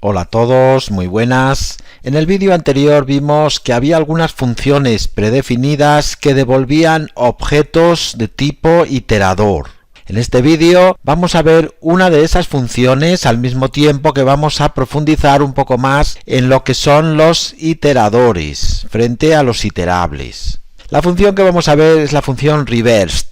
Hola a todos, muy buenas. En el vídeo anterior vimos que había algunas funciones predefinidas que devolvían objetos de tipo iterador. En este vídeo vamos a ver una de esas funciones al mismo tiempo que vamos a profundizar un poco más en lo que son los iteradores frente a los iterables. La función que vamos a ver es la función reversed.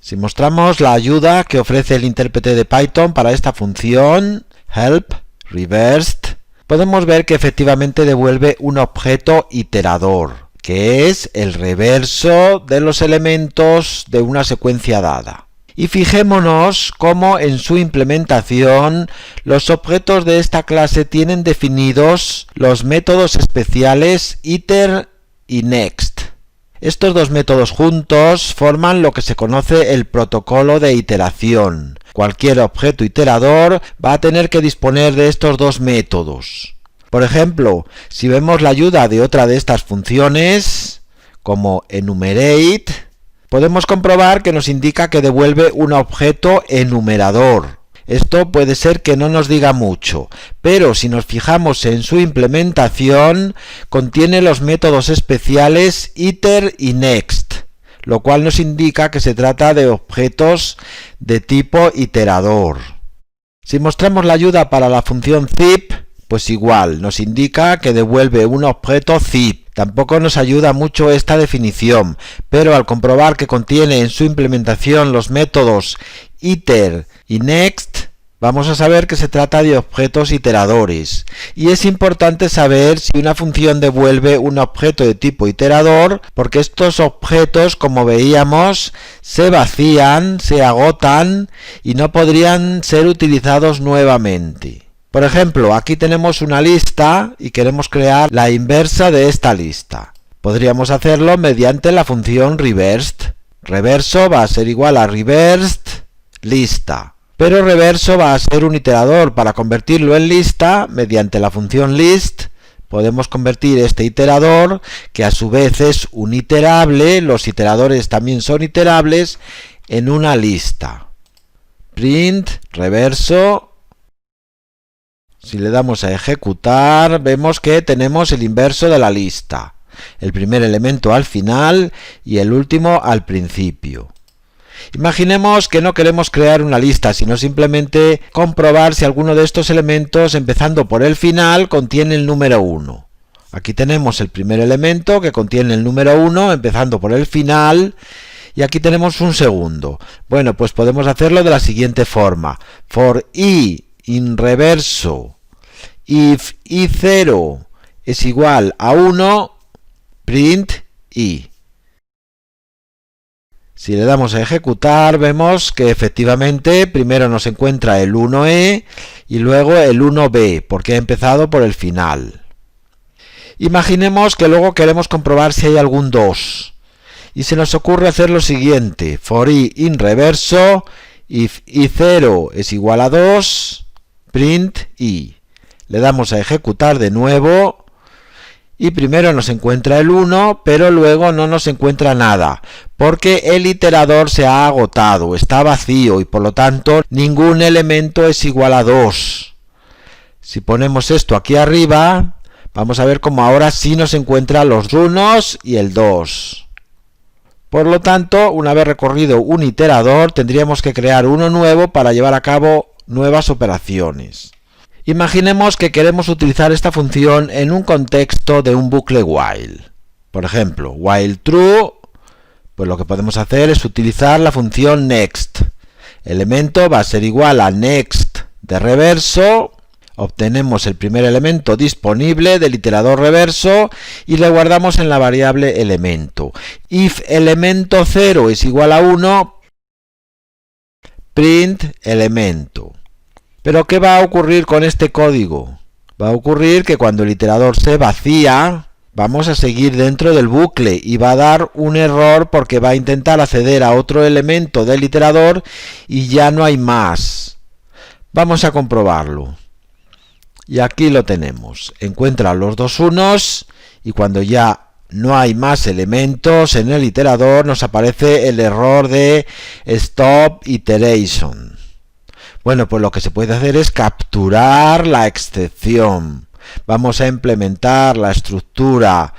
Si mostramos la ayuda que ofrece el intérprete de Python para esta función, help reversed, podemos ver que efectivamente devuelve un objeto iterador, que es el reverso de los elementos de una secuencia dada. Y fijémonos cómo en su implementación los objetos de esta clase tienen definidos los métodos especiales iter y next. Estos dos métodos juntos forman lo que se conoce el protocolo de iteración. Cualquier objeto iterador va a tener que disponer de estos dos métodos. Por ejemplo, si vemos la ayuda de otra de estas funciones, como enumerate, podemos comprobar que nos indica que devuelve un objeto enumerador. Esto puede ser que no nos diga mucho, pero si nos fijamos en su implementación, contiene los métodos especiales iter y next, lo cual nos indica que se trata de objetos de tipo iterador. Si mostramos la ayuda para la función zip, pues igual, nos indica que devuelve un objeto zip. Tampoco nos ayuda mucho esta definición, pero al comprobar que contiene en su implementación los métodos iter y next, vamos a saber que se trata de objetos iteradores. Y es importante saber si una función devuelve un objeto de tipo iterador, porque estos objetos, como veíamos, se vacían, se agotan y no podrían ser utilizados nuevamente. Por ejemplo, aquí tenemos una lista y queremos crear la inversa de esta lista. Podríamos hacerlo mediante la función reversed. Reverso va a ser igual a reversed lista. Pero reverso va a ser un iterador. Para convertirlo en lista, mediante la función list, podemos convertir este iterador, que a su vez es un iterable, los iteradores también son iterables, en una lista. Print reverso. Si le damos a ejecutar, vemos que tenemos el inverso de la lista. El primer elemento al final y el último al principio. Imaginemos que no queremos crear una lista, sino simplemente comprobar si alguno de estos elementos, empezando por el final, contiene el número 1. Aquí tenemos el primer elemento que contiene el número 1, empezando por el final, y aquí tenemos un segundo. Bueno, pues podemos hacerlo de la siguiente forma. For i in reverso if i0 es igual a 1, print i. Si le damos a ejecutar, vemos que efectivamente primero nos encuentra el 1e y luego el 1b, porque ha empezado por el final. Imaginemos que luego queremos comprobar si hay algún 2. Y se nos ocurre hacer lo siguiente. For i in reverso if i0 es igual a 2, print i. Le damos a ejecutar de nuevo y primero nos encuentra el 1, pero luego no nos encuentra nada, porque el iterador se ha agotado, está vacío y por lo tanto ningún elemento es igual a 2. Si ponemos esto aquí arriba, vamos a ver cómo ahora sí nos encuentra los 1 y el 2. Por lo tanto, una vez recorrido un iterador, tendríamos que crear uno nuevo para llevar a cabo nuevas operaciones. Imaginemos que queremos utilizar esta función en un contexto de un bucle while. Por ejemplo, while true, pues lo que podemos hacer es utilizar la función next. Elemento va a ser igual a next de reverso. Obtenemos el primer elemento disponible del iterador reverso y le guardamos en la variable elemento. If elemento 0 es igual a 1, print elemento. Pero ¿qué va a ocurrir con este código? Va a ocurrir que cuando el iterador se vacía, vamos a seguir dentro del bucle y va a dar un error porque va a intentar acceder a otro elemento del iterador y ya no hay más. Vamos a comprobarlo. Y aquí lo tenemos. Encuentra los dos unos y cuando ya no hay más elementos en el iterador nos aparece el error de stop iteration. Bueno, pues lo que se puede hacer es capturar la excepción. Vamos a implementar la estructura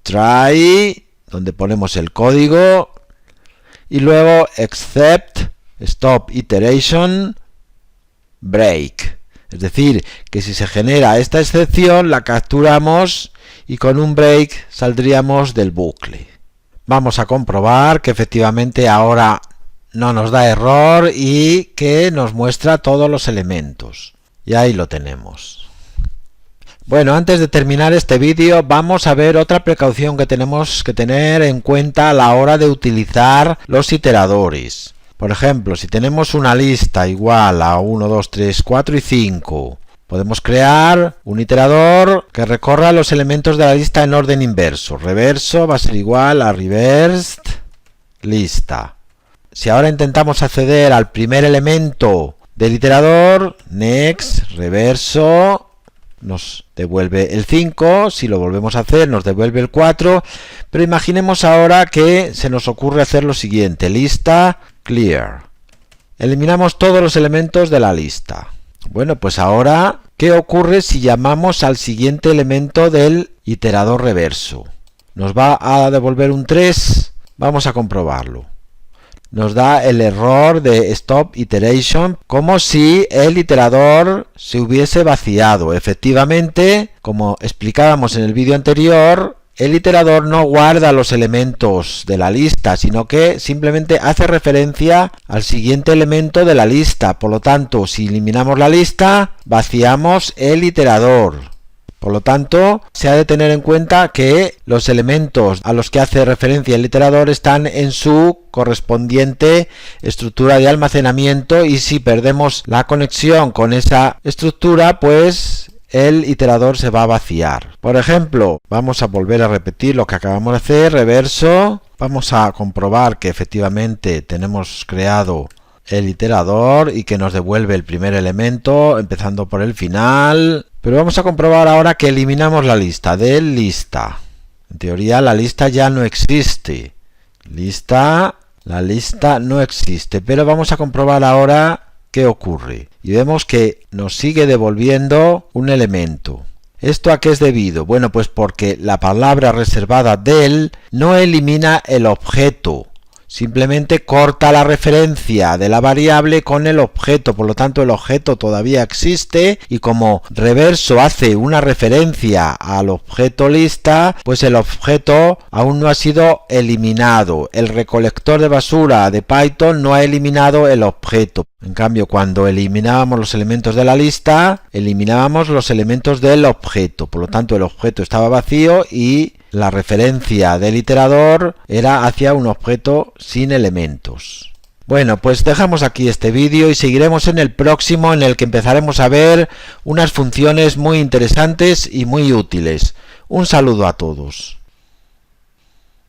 try, donde ponemos el código, y luego except stop iteration break. Es decir, que si se genera esta excepción, la capturamos y con un break saldríamos del bucle. Vamos a comprobar que efectivamente ahora no nos da error y que nos muestra todos los elementos. Y ahí lo tenemos. Bueno, antes de terminar este vídeo vamos a ver otra precaución que tenemos que tener en cuenta a la hora de utilizar los iteradores. Por ejemplo, si tenemos una lista igual a 1, 2, 3, 4 y 5, podemos crear un iterador que recorra los elementos de la lista en orden inverso. Reverso va a ser igual a reversed lista. Si ahora intentamos acceder al primer elemento del iterador, next, reverso, nos devuelve el 5, si lo volvemos a hacer nos devuelve el 4, pero imaginemos ahora que se nos ocurre hacer lo siguiente, lista clear. Eliminamos todos los elementos de la lista. Bueno, pues ahora, ¿qué ocurre si llamamos al siguiente elemento del iterador reverso? Nos va a devolver un 3, vamos a comprobarlo. Nos da el error de stop iteration, como si el iterador se hubiese vaciado. Efectivamente, como explicábamos en el vídeo anterior, el iterador no guarda los elementos de la lista, sino que simplemente hace referencia al siguiente elemento de la lista. Por lo tanto, si eliminamos la lista, vaciamos el iterador. Por lo tanto, se ha de tener en cuenta que los elementos a los que hace referencia el iterador están en su correspondiente estructura de almacenamiento, y si perdemos la conexión con esa estructura, pues el iterador se va a vaciar. Por ejemplo, vamos a volver a repetir lo que acabamos de hacer, reverso. Vamos a comprobar que efectivamente tenemos creado el iterador y que nos devuelve el primer elemento empezando por el final. Pero vamos a comprobar ahora que eliminamos la lista de lista. En teoría la lista ya no existe. La lista no existe, pero vamos a comprobar ahora qué ocurre. Y vemos que nos sigue devolviendo un elemento. ¿Esto a qué es debido? Bueno, pues porque la palabra reservada del no elimina el objeto. Simplemente corta la referencia de la variable con el objeto, por lo tanto el objeto todavía existe, y como reverso hace una referencia al objeto lista, pues el objeto aún no ha sido eliminado. El recolector de basura de Python no ha eliminado el objeto. En cambio, cuando eliminábamos los elementos de la lista, eliminábamos los elementos del objeto. Por lo tanto, el objeto estaba vacío y la referencia del iterador era hacia un objeto sin elementos. Bueno, pues dejamos aquí este vídeo y seguiremos en el próximo, en el que empezaremos a ver unas funciones muy interesantes y muy útiles. Un saludo a todos.